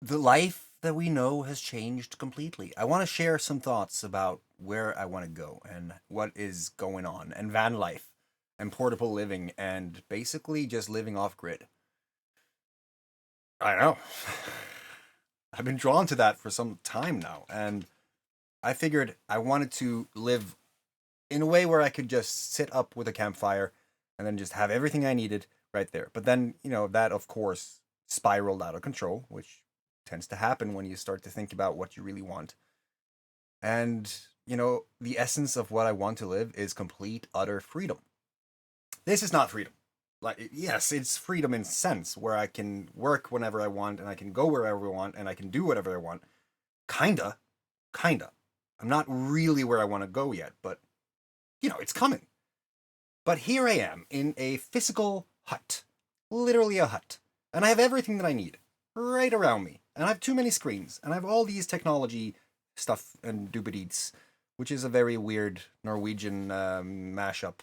The life that we know has changed completely. I want to share some thoughts about where I want to go and what is going on, and van life, and portable living, and basically just living off grid. I know. I've been drawn to that for some time now, and I figured I wanted to live in a way where I could just sit up with a campfire and then just have everything I needed right there. But then, that of course spiraled out of control, which tends to happen when you start to think about what you really want. And, the essence of what I want to live is complete, utter freedom. This is not freedom. Like, yes, it's freedom in sense where I can work whenever I want and I can go wherever I want and I can do whatever I want. Kinda. Kinda. I'm not really where I want to go yet, but, it's coming. But here I am in a physical hut, literally a hut, and I have everything that I need right around me. And I have too many screens, and I have all these technology stuff and doobideets, which is a very weird Norwegian mashup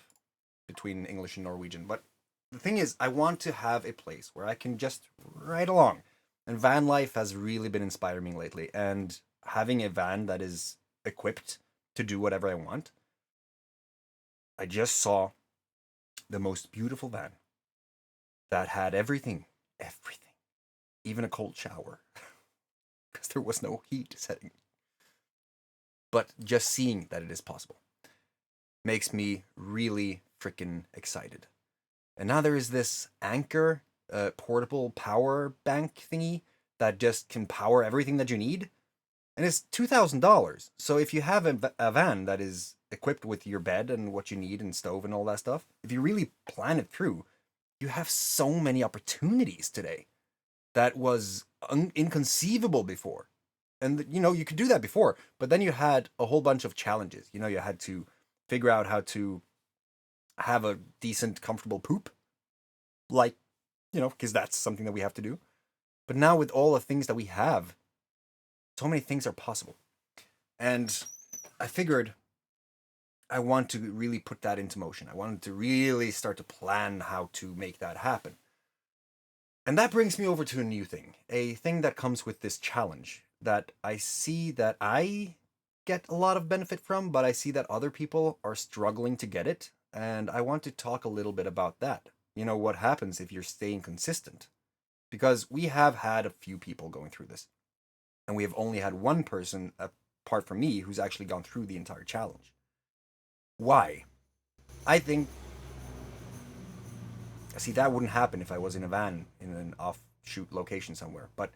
between English and Norwegian. But the thing is, I want to have a place where I can just ride along. And van life has really been inspiring me lately. And having a van that is equipped to do whatever I want, I just saw the most beautiful van that had everything, everything, even a cold shower, because there was no heat setting. But just seeing that it is possible makes me really freaking excited. And now there is this Anchor portable power bank thingy that just can power everything that you need. And it's $2,000. So if you have a van that is equipped with your bed and what you need and stove and all that stuff, if you really plan it through, you have so many opportunities today that was inconceivable before. And you could do that before, but then you had a whole bunch of challenges. You had to figure out how to have a decent, comfortable poop, like, because that's something that we have to do. But now with all the things that we have, so many things are possible. And I figured I want to really put that into motion. I wanted to really start to plan how to make that happen. And that brings me over to a thing that comes with this challenge that I see that I get a lot of benefit from, but I see that other people are struggling to get it. And I want to talk a little bit about that. What happens if you're staying consistent? Because we have had a few people going through this, and we have only had one person, apart from me, who's actually gone through the entire challenge. Why? I think, see, that wouldn't happen if I was in a van in an offshoot location somewhere. But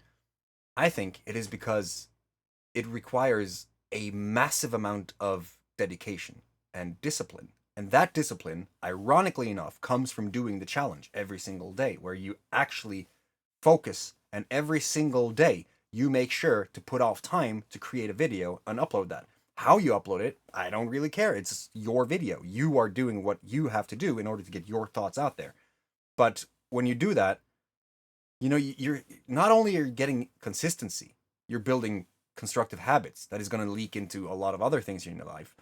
I think it is because it requires a massive amount of dedication and discipline. And that discipline, ironically enough, comes from doing the challenge every single day, where you actually focus and every single day you make sure to put off time to create a video and upload that. How you upload it, I don't really care. It's your video. You are doing what you have to do in order to get your thoughts out there. But when you do that, you're not only are you getting consistency, you're building constructive habits that is going to leak into a lot of other things in your life.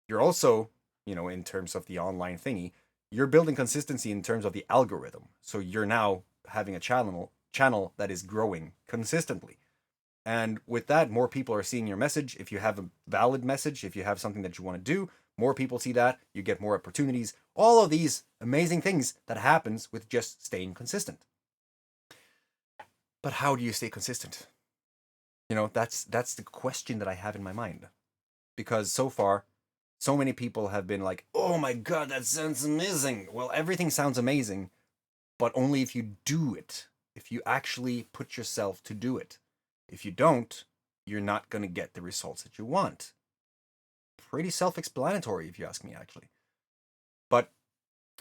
You're also, in terms of the online thingy, you're building consistency in terms of the algorithm. So you're now having a channel that is growing consistently. And with that, more people are seeing your message. If you have a valid message, if you have something that you want to do, more people see that, you get more opportunities. All of these amazing things that happens with just staying consistent. But how do you stay consistent? That's the question that I have in my mind. Because so far, so many people have been like, "Oh my god, that sounds amazing." Well, everything sounds amazing, but only if you do it. If you actually put yourself to do it. If you don't, you're not going to get the results that you want. Pretty self-explanatory if you ask me actually. But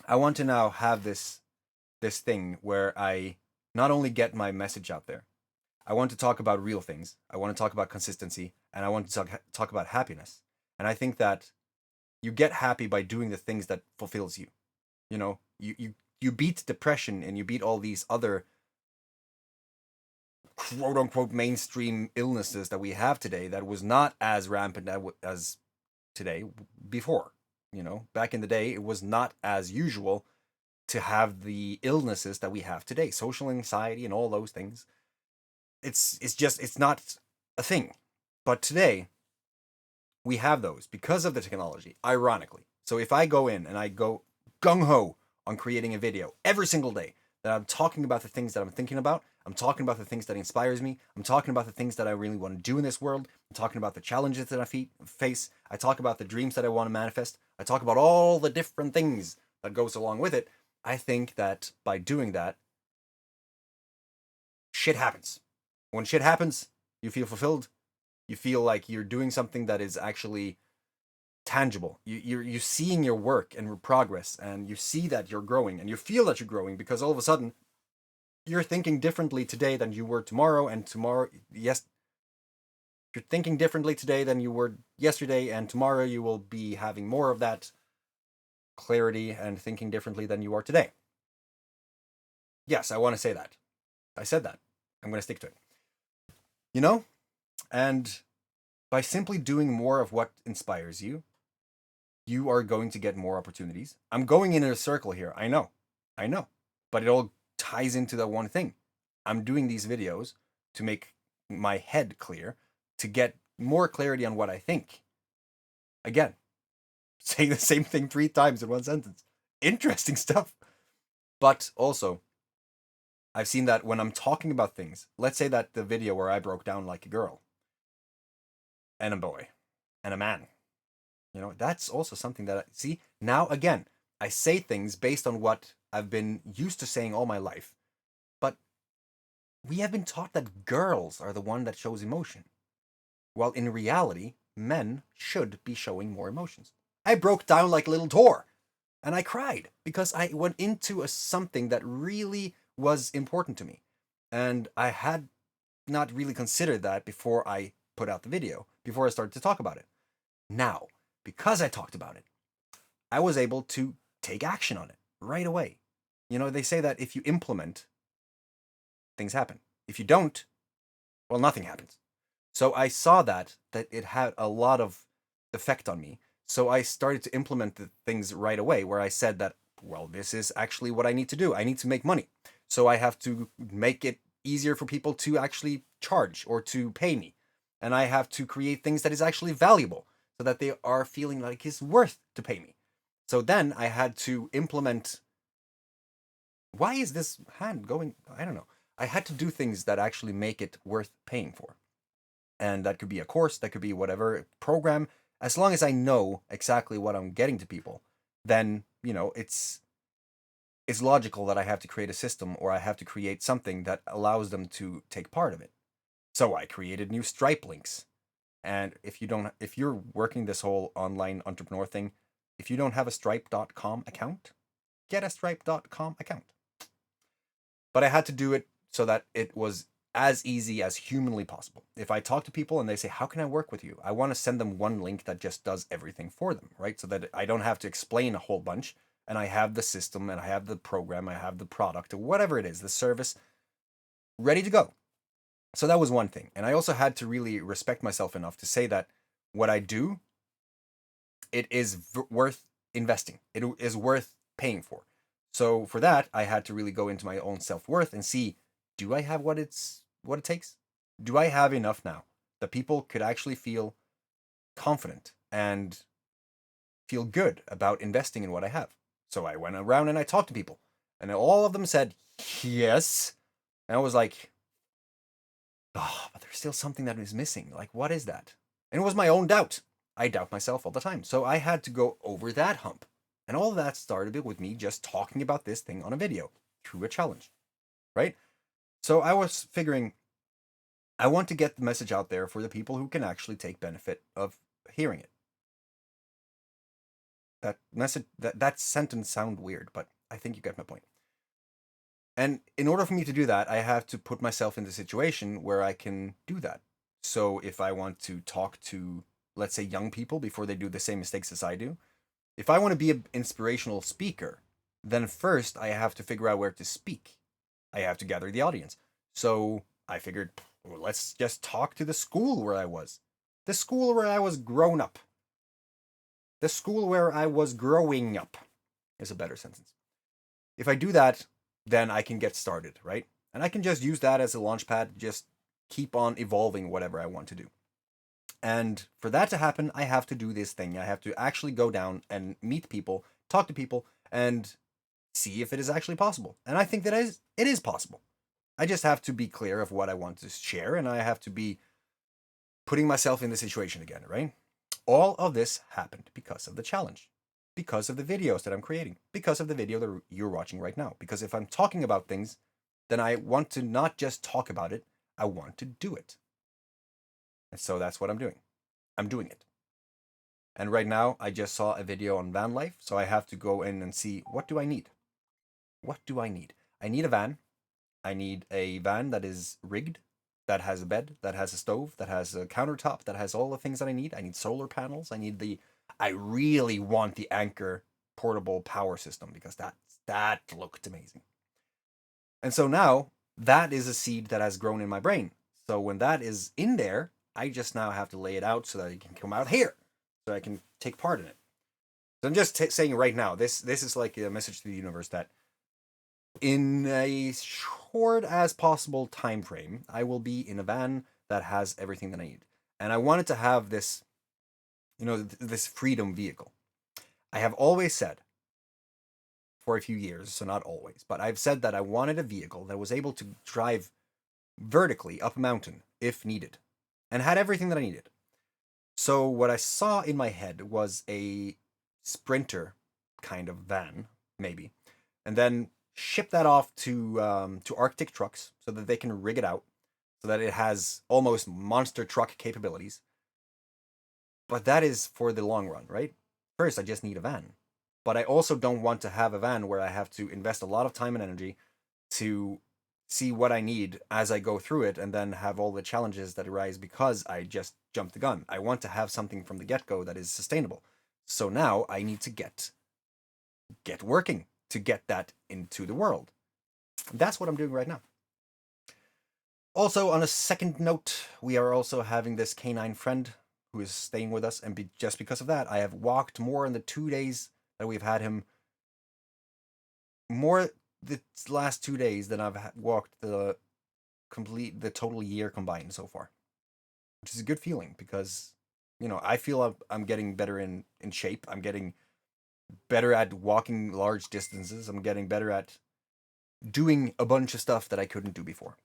I want to now have this thing where I not only get my message out there, I want to talk about real things. I want to talk about consistency, and I want to talk about happiness. And I think that you get happy by doing the things that fulfills you. You beat depression and you beat all these other quote unquote mainstream illnesses that we have today that was not as rampant as today before. Back in the day, it was not as usual to have the illnesses that we have today, social anxiety and all those things. it's not a thing. But today we have those because of the technology, ironically. So if I go in and I go gung ho on creating a video every single day, that I'm talking about the things that I'm thinking about, I'm talking about the things that inspires me, I'm talking about the things that I really want to do in this world, I'm talking about the challenges that I face, I talk about the dreams that I want to manifest, I talk about all the different things that goes along with it. I think that by doing that, shit happens. When shit happens, you feel fulfilled. You feel like you're doing something that is actually tangible. You're seeing your work and your progress, and you see that you're growing, and you feel that you're growing because all of a sudden you're thinking differently today than you were tomorrow, and tomorrow, yes, you're thinking differently today than you were yesterday, and tomorrow you will be having more of that clarity and thinking differently than you are today. Yes, I want to say that. I said that. I'm going to stick to it. You know? And by simply doing more of what inspires you, you are going to get more opportunities. I'm going in a circle here. I know. I know. But it all ties into that one thing. I'm doing these videos to make my head clear, to get more clarity on what I think. Again, saying the same thing 3 times in one sentence. Interesting stuff. But also, I've seen that when I'm talking about things, let's say that the video where I broke down like a girl and a boy and a man, that's also something that see, now again, I say things based on what I've been used to saying all my life. But we have been taught that girls are the one that shows emotion, while in reality, men should be showing more emotions. I broke down like a little Tor, and I cried because I went into something that really was important to me. And I had not really considered that before I put out the video, before I started to talk about it. Now, because I talked about it, I was able to take action on it right away. They say that if you implement, things happen. If you don't, well, nothing happens. So I saw that it had a lot of effect on me. So I started to implement the things right away where I said that, well, this is actually what I need to do. I need to make money. So I have to make it easier for people to actually charge or to pay me. And I have to create things that is actually valuable so that they are feeling like it's worth to pay me. So then I had to implement. Why is this hand going? I don't know. I had to do things that actually make it worth paying for. And that could be a course, that could be whatever program. As long as I know exactly what I'm getting to people, then, it's logical that I have to create a system or I have to create something that allows them to take part of it. So I created new Stripe links. And if you're working this whole online entrepreneur thing, if you don't have a stripe.com account, get a stripe.com account. But I had to do it so that it was as easy as humanly possible. If I talk to people and they say, how can I work with you? I want to send them one link that just does everything for them, right? So that I don't have to explain a whole bunch, and I have the system and I have the program, I have the product or whatever it is, the service ready to go. So that was one thing. And I also had to really respect myself enough to say that what I do, it is worth investing. It is worth paying for. So for that, I had to really go into my own self-worth and see, do I have what it takes? Do I have enough now that people could actually feel confident and feel good about investing in what I have? So I went around and I talked to people, and all of them said yes. And I was like, oh, but there's still something that is missing. Like, what is that? And it was my own doubt. I doubt myself all the time. So I had to go over that hump. And all of that started with me just talking about this thing on a video through a challenge, right? So I was figuring, I want to get the message out there for the people who can actually take benefit of hearing it. That message, that sentence sound weird, but I think you get my point. And in order for me to do that, I have to put myself in the situation where I can do that. So if I want to talk to, let's say, young people before they do the same mistakes as I do, if I want to be an inspirational speaker, then first I have to figure out where to speak. I have to gather the audience. So I figured, well, let's just talk to the school where I was. The school where I was grown up. The school where I was growing up is a better sentence. If I do that, then I can get started, right? And I can just use that as a launch pad, just keep on evolving whatever I want to do. And for that to happen, I have to do this thing. I have to actually go down and meet people, talk to people, and see if it is actually possible. And I think that it is possible. I just have to be clear of what I want to share, and I have to be putting myself in the situation again, right? All of this happened because of the challenge, because of the videos that I'm creating, because of the video that you're watching right now. Because if I'm talking about things, then I want to not just talk about it, I want to do it. And so that's what I'm doing. I'm doing it. And right now, I just saw a video on van life, so I have to go in and see, what do I need? What do I need? I need a van. I need a van that is rigged, that has a bed, that has a stove, that has a countertop, that has all the things that I need. I need solar panels. I really want the Anchor portable power system because that looked amazing. And so now that is a seed that has grown in my brain. So when that is in there, I just now have to lay it out so that it can come out here, so I can take part in it. So I'm just saying right now, this is like a message to the universe that in a short as possible time frame, I will be in a van that has everything that I need. And I wanted to have this, this freedom vehicle. I have always said, for a few years, so not always, but I've said that I wanted a vehicle that was able to drive vertically up a mountain if needed and had everything that I needed. So what I saw in my head was a Sprinter kind of van, maybe, and then ship that off to Arctic Trucks so that they can rig it out so that it has almost monster truck capabilities. But that is for the long run, right? First, I just need a van. But I also don't want to have a van where I have to invest a lot of time and energy to see what I need as I go through it and then have all the challenges that arise because I just jumped the gun. I want to have something from the get-go that is sustainable. So now I need to get working to get that into the world. That's what I'm doing right now. Also, on a second note, we are also having this canine friend who is staying with us, and just because of that, I have walked more in the 2 days that we've had him, more the last 2 days than I've walked the total year combined so far, which is a good feeling because I feel I'm getting better in shape. I'm getting better at walking large distances. I'm getting better at doing a bunch of stuff that I couldn't do before.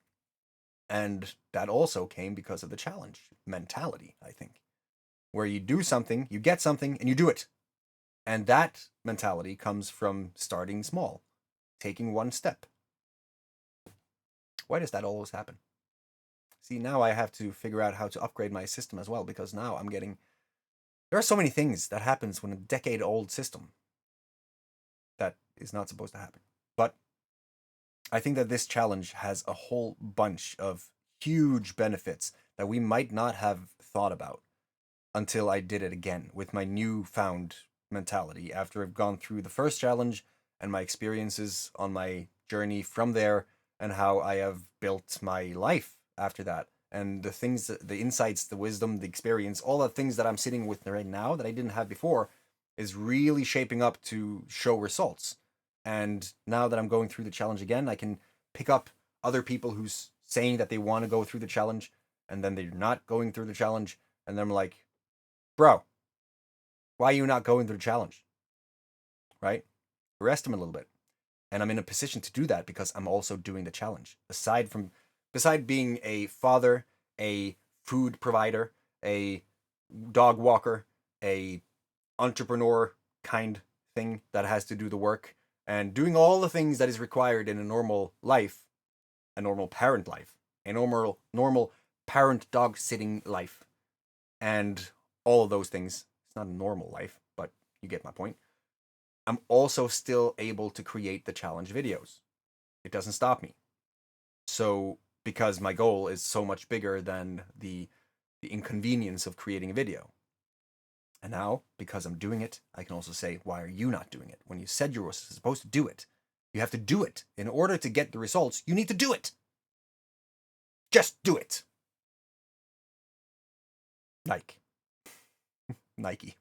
And that also came because of the challenge mentality, I think, where you do something, you get something, and you do it. And that mentality comes from starting small, taking one step. Why does that always happen? See, now I have to figure out how to upgrade my system as well, because now there are so many things that happens when a decade-old system that is not supposed to happen. But I think that this challenge has a whole bunch of huge benefits that we might not have thought about until I did it again with my newfound mentality after I've gone through the first challenge and my experiences on my journey from there and how I have built my life after that. And the things, the insights, the wisdom, the experience, all the things that I'm sitting with right now that I didn't have before is really shaping up to show results. And now that I'm going through the challenge again, I can pick up other people who's saying that they want to go through the challenge and then they're not going through the challenge. And then I'm like, bro, why are you not going through the challenge? Right? Rest them a little bit. And I'm in a position to do that because I'm also doing the challenge. Beside being a father, a food provider, a dog walker, a entrepreneur kind thing that has to do the work, and doing all the things that is required in a normal life, a normal parent life, a normal parent dog sitting life, and all of those things. It's not a normal life, but you get my point. I'm also still able to create the challenge videos. It doesn't stop me. So, because my goal is so much bigger than the inconvenience of creating a video. And now, because I'm doing it, I can also say, why are you not doing it? When you said you were supposed to do it, you have to do it. In order to get the results, you need to do it. Just do it. Nike.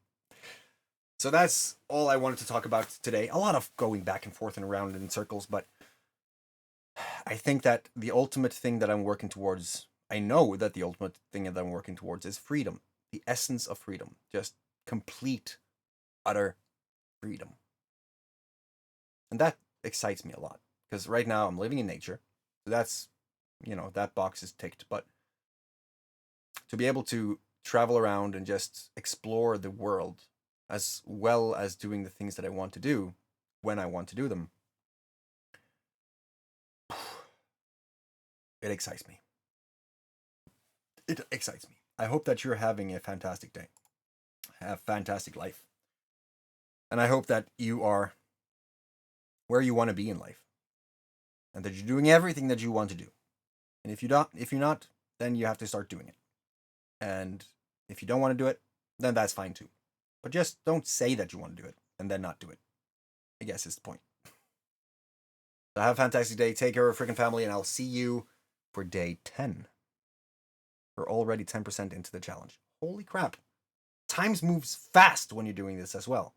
So that's all I wanted to talk about today. A lot of going back and forth and around in circles, but I think that the ultimate thing that I'm working towards I know that the ultimate thing that I'm working towards is freedom, the essence of freedom, just complete, utter freedom. And that excites me a lot because right now I'm living in nature. So that's, that box is ticked. But to be able to travel around and just explore the world as well as doing the things that I want to do when I want to do them, it excites me. It excites me. I hope that you're having a fantastic day, have a fantastic life. And I hope that you are where you want to be in life and that you're doing everything that you want to do. And if you're not, then you have to start doing it. And if you don't want to do it, then that's fine too. But just don't say that you want to do it and then not do it. I guess is the point. So have a fantastic day. Take care of your freaking family, and I'll see you for day 10. We're already 10% into the challenge. Holy crap. Times moves fast when you're doing this as well.